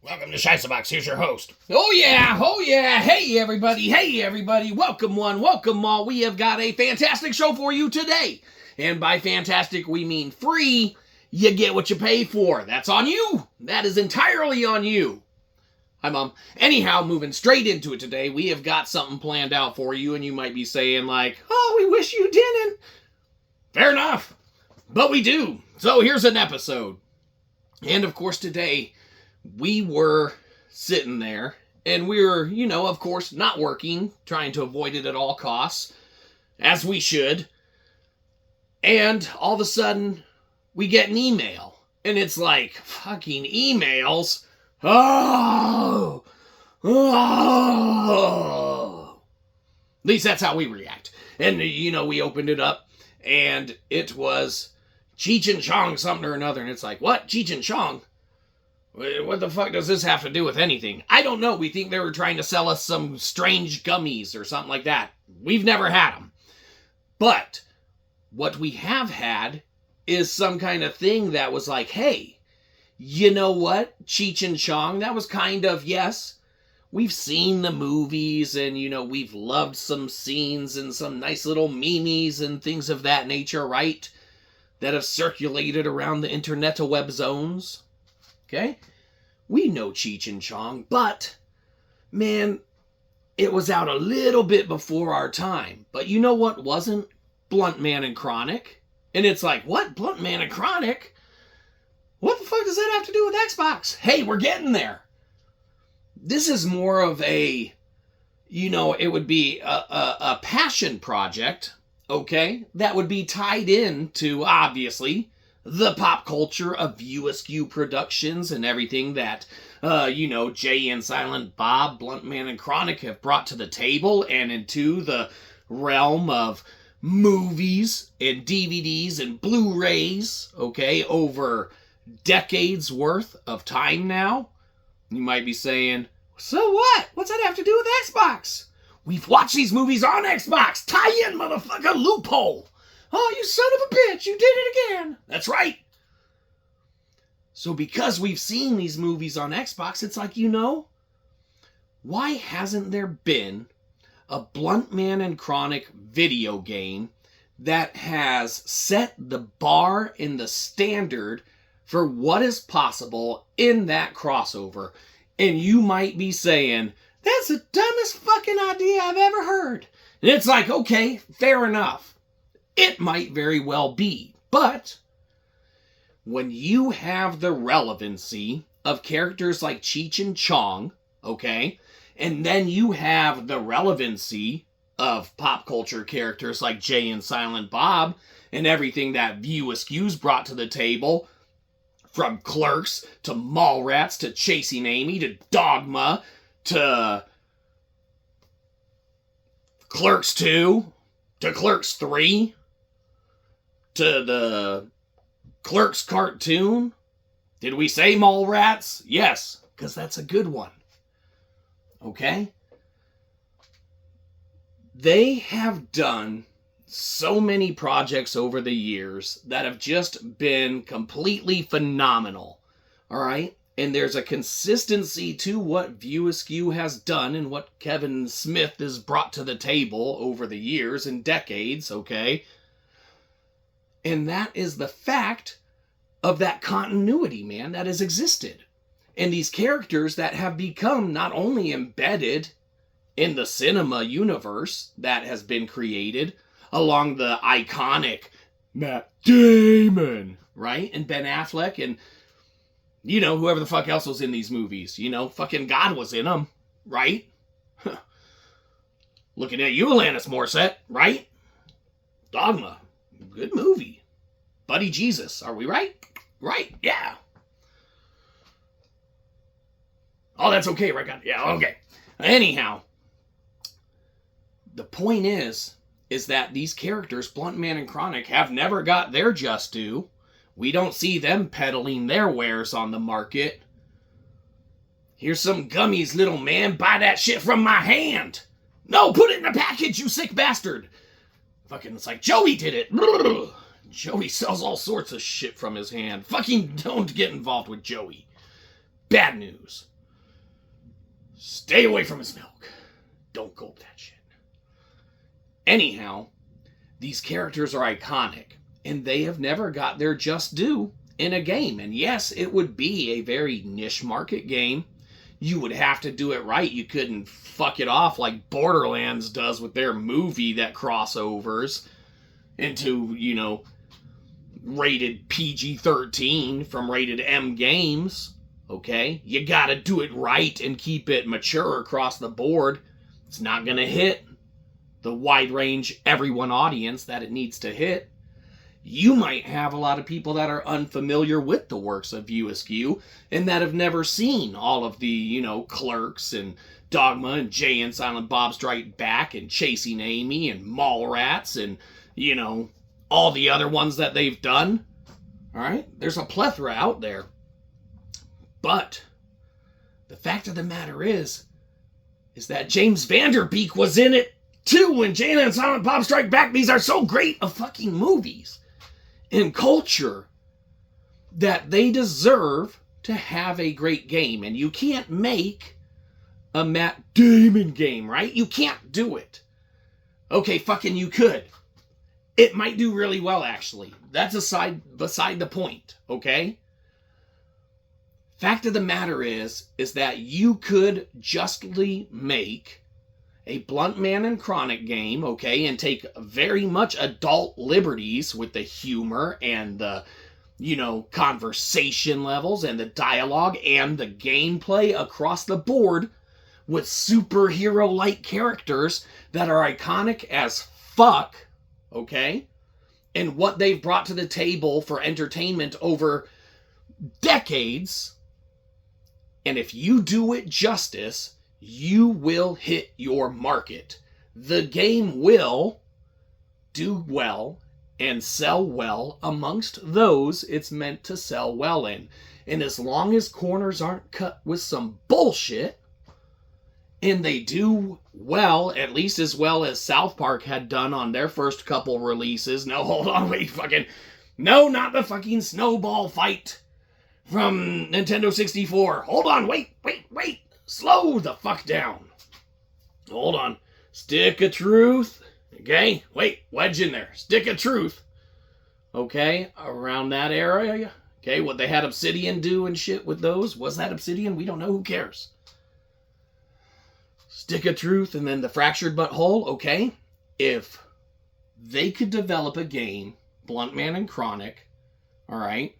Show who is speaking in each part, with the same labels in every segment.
Speaker 1: Welcome to Shyzabox. Here's your host. Oh yeah. Hey everybody. Welcome one, welcome all. We have got a fantastic show for you today. And by fantastic, we mean free. You get what you pay for. That's on you. That is entirely on you. Hi, Mom. Anyhow, moving straight into it today, we have got something planned out for you, and you might be saying like, oh, we wish you didn't. Fair enough. But we do. So here's an episode. And of course today, we were sitting there, and we were, of course, not working, trying to avoid it at all costs, as we should. And all of a sudden, we get an email. And it's like, fucking emails? Oh! At least that's how we react. And, we opened it up, and it was Cheech and Chong something or another. And it's like, what? Cheech and Chong? What the fuck does this have to do with anything? I don't know. We think they were trying to sell us some strange gummies or something like that. We've never had them. But what we have had is some kind of thing that was like, hey, you know what? Cheech and Chong, that was kind of, yes, we've seen the movies and, we've loved some scenes and some nice little memes and things of that nature, right? That have circulated around the internet web zones. Okay? We know Cheech and Chong, but, man, it was out a little bit before our time. But you know what wasn't? BLUNTMAN and Chronic. And it's like, what? BLUNTMAN and Chronic? What the fuck does that have to do with Xbox? Hey, we're getting there. This is more of a, it would be a passion project, okay? That would be tied in to, obviously, the pop culture of askew productions and everything that, Jay and Silent Bob, BLUNTMAN and Chronic have brought to the table and into the realm of movies and DVDs and Blu-rays, okay, over decades worth of time now. You might be saying, so what? What's that have to do with Xbox? We've watched these movies on Xbox. Tie in, motherfucker, loophole. Oh, you son of a bitch, you did it again. That's right. So because we've seen these movies on Xbox, it's like, why hasn't there been a BLUNTMAN and Chronic video game that has set the bar and the standard for what is possible in that crossover? And you might be saying, that's the dumbest fucking idea I've ever heard. And it's like, okay, fair enough. It might very well be, but when you have the relevancy of characters like Cheech and Chong, okay, and then you have the relevancy of pop culture characters like Jay and Silent Bob and everything that View Askew's brought to the table, from Clerks to Mallrats to Chasing Amy to Dogma to Clerks 2 to Clerks 3 to the Clerks cartoon. Did we say Mallrats? Yes, because that's a good one. Okay? They have done so many projects over the years that have just been completely phenomenal. All right? And there's a consistency to what View Askew has done and what Kevin Smith has brought to the table over the years and decades, okay? And that is the fact of that continuity, man, that has existed. And these characters that have become not only embedded in the cinema universe that has been created along the iconic Matt Damon, right? And Ben Affleck and, whoever the fuck else was in these movies. Fucking God was in them, right? Looking at you, Alanis Morissette, right? Dogma. Good movie. Buddy Jesus. Are we right? Right? Yeah. Oh, that's okay, right? Yeah, okay. Anyhow, the point is that these characters, BLUNTMAN and Chronic, have never got their just due. We don't see them peddling their wares on the market. Here's some gummies, little man. Buy that shit from my hand. No, put it in a package, you sick bastard. Fucking, it's like Joey did it. Joey sells all sorts of shit from his hand. Fucking don't get involved with Joey. Bad news. Stay away from his milk. Don't gulp that shit. Anyhow, these characters are iconic, and they have never got their just due in a game. And yes, it would be a very niche market game. You would have to do it right. You couldn't fuck it off like Borderlands does with their movie that crossovers into, you know, rated PG-13 from rated M games. Okay? You gotta do it right and keep it mature across the board. It's not gonna hit the wide range everyone audience that it needs to hit. You might have a lot of people that are unfamiliar with the works of askew and that have never seen all of the, you know, Clerks and Dogma and Jay and Silent Bob Strike Back and Chasing Amy and Mallrats and, you know, all the other ones that they've done. All right? There's a plethora out there. But the fact of the matter is that James Van Der Beek was in it too, and Jay and Silent Bob Strike Back. These are so great of fucking movies and culture that they deserve to have a great game. And you can't make a Matt Damon game, right? You can't do it. Okay, fucking you could. It might do really well, actually. That's beside the point, okay? Fact of the matter is that you could justly make a BLUNTMAN and Chronic game, okay, and take very much adult liberties with the humor and the, you know, conversation levels and the dialogue and the gameplay across the board with superhero-like characters that are iconic as fuck, okay, and what they've brought to the table for entertainment over decades. And if you do it justice, you will hit your market. The game will do well and sell well amongst those it's meant to sell well in. And as long as corners aren't cut with some bullshit, and they do well, at least as well as South Park had done on their first couple releases. No, hold on, wait, fucking... No, not the fucking snowball fight from Nintendo 64. Hold on, wait. Slow the fuck down. Hold on. Stick of Truth. Okay, wait, wedge in there. Stick of Truth. Okay, around that area. Okay, what they had Obsidian do and shit with those. Was that Obsidian? We don't know, who cares? Stick of Truth and then the Fractured But Whole. Okay, if they could develop a game, BLUNTMAN and Chronic, all right,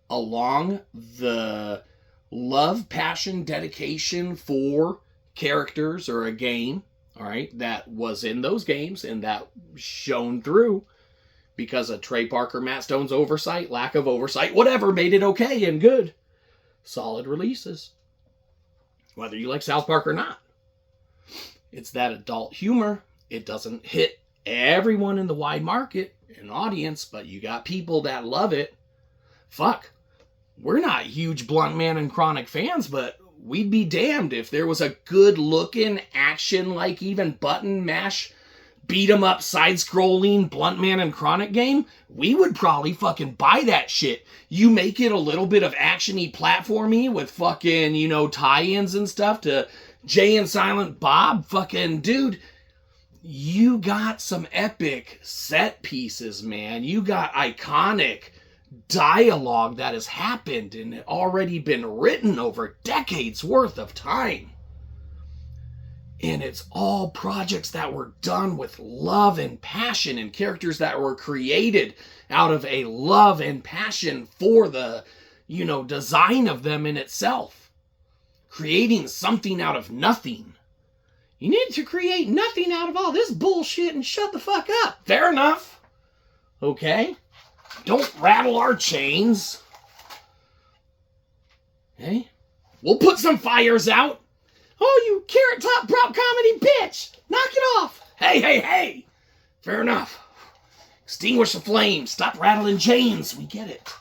Speaker 1: along the love, passion, dedication for characters or a game, all right, that was in those games and that shone through because of Trey Parker, Matt Stone's oversight, lack of oversight, whatever, made it okay and good. Solid releases. Whether you like South Park or not. It's that adult humor. It doesn't hit everyone in the wide market and audience, but you got people that love it. Fuck. We're not huge BLUNTMAN and Chronic fans, but we'd be damned if there was a good-looking, action-like even button mash, beat-em-up, side-scrolling BLUNTMAN and Chronic game. We would probably fucking buy that shit. You make it a little bit of action-y, platformy with fucking, you know, tie-ins and stuff to Jay and Silent Bob. Fucking, dude, you got some epic set pieces, man. You got iconic dialogue that has happened and already been written over decades worth of time. And it's all projects that were done with love and passion and characters that were created out of a love and passion for the, you know, design of them in itself. Creating something out of nothing. You need to create nothing out of all this bullshit and shut the fuck up. Fair enough. Okay? Don't rattle our chains. Okay? We'll put some fires out. Oh, you carrot top prop comedy bitch! Knock it off! Hey! Fair enough. Extinguish the flames. Stop rattling chains. We get it.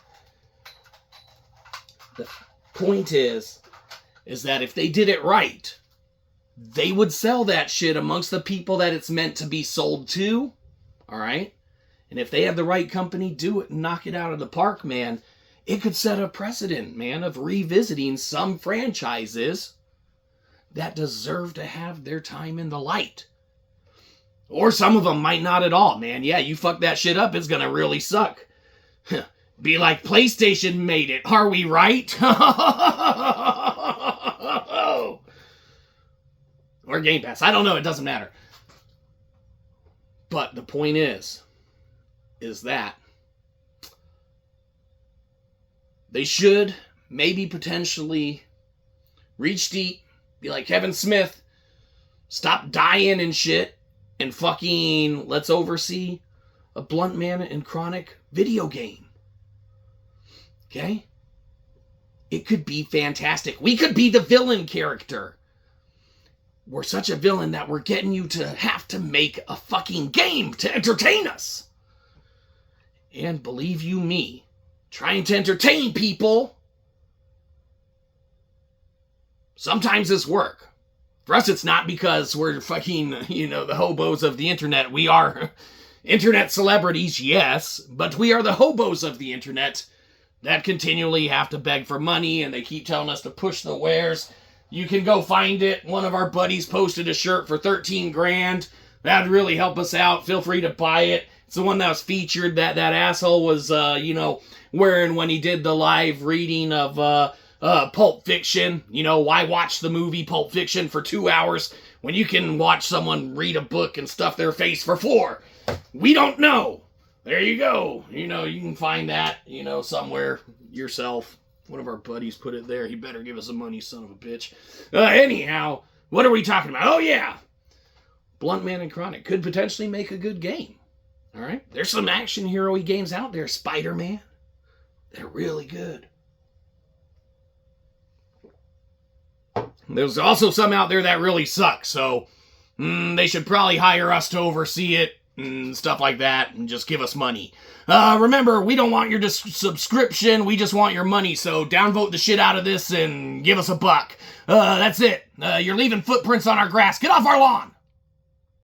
Speaker 1: The point is that if they did it right, they would sell that shit amongst the people that it's meant to be sold to. Alright? And if they have the right company do it and knock it out of the park, man, it could set a precedent, man, of revisiting some franchises that deserve to have their time in the light. Or some of them might not at all, man. Yeah, you fuck that shit up, it's gonna really suck. Be like, PlayStation made it, are we right? Or Game Pass, I don't know, it doesn't matter. But the point is that they should maybe potentially reach deep, be like Kevin Smith, stop dying and shit, and fucking let's oversee a BLUNTMAN and Chronic video game. Okay? It could be fantastic. We could be the villain character. We're such a villain that we're getting you to have to make a fucking game to entertain us. And believe you me, trying to entertain people, sometimes it's work. For us, it's not because we're fucking, the hobos of the internet. We are internet celebrities, yes, but we are the hobos of the internet that continually have to beg for money, and they keep telling us to push the wares. You can go find it. One of our buddies posted a shirt for 13 grand. That'd really help us out. Feel free to buy it. It's the one that was featured that asshole was, wearing when he did the live reading of Pulp Fiction. Why watch the movie Pulp Fiction for 2 hours when you can watch someone read a book and stuff their face for 4? We don't know. There you go. You can find that, somewhere yourself. One of our buddies put it there. He better give us some money, son of a bitch. Anyhow, what are we talking about? Oh, yeah. BLUNTMAN and Chronic could potentially make a good game. All right? There's some action hero-y games out there. Spider-Man. They're really good. There's also some out there that really suck. So, they should probably hire us to oversee it and stuff like that, and just give us money. Remember, we don't want your subscription, we just want your money, so downvote the shit out of this and give us $1. That's it. You're leaving footprints on our grass. Get off our lawn!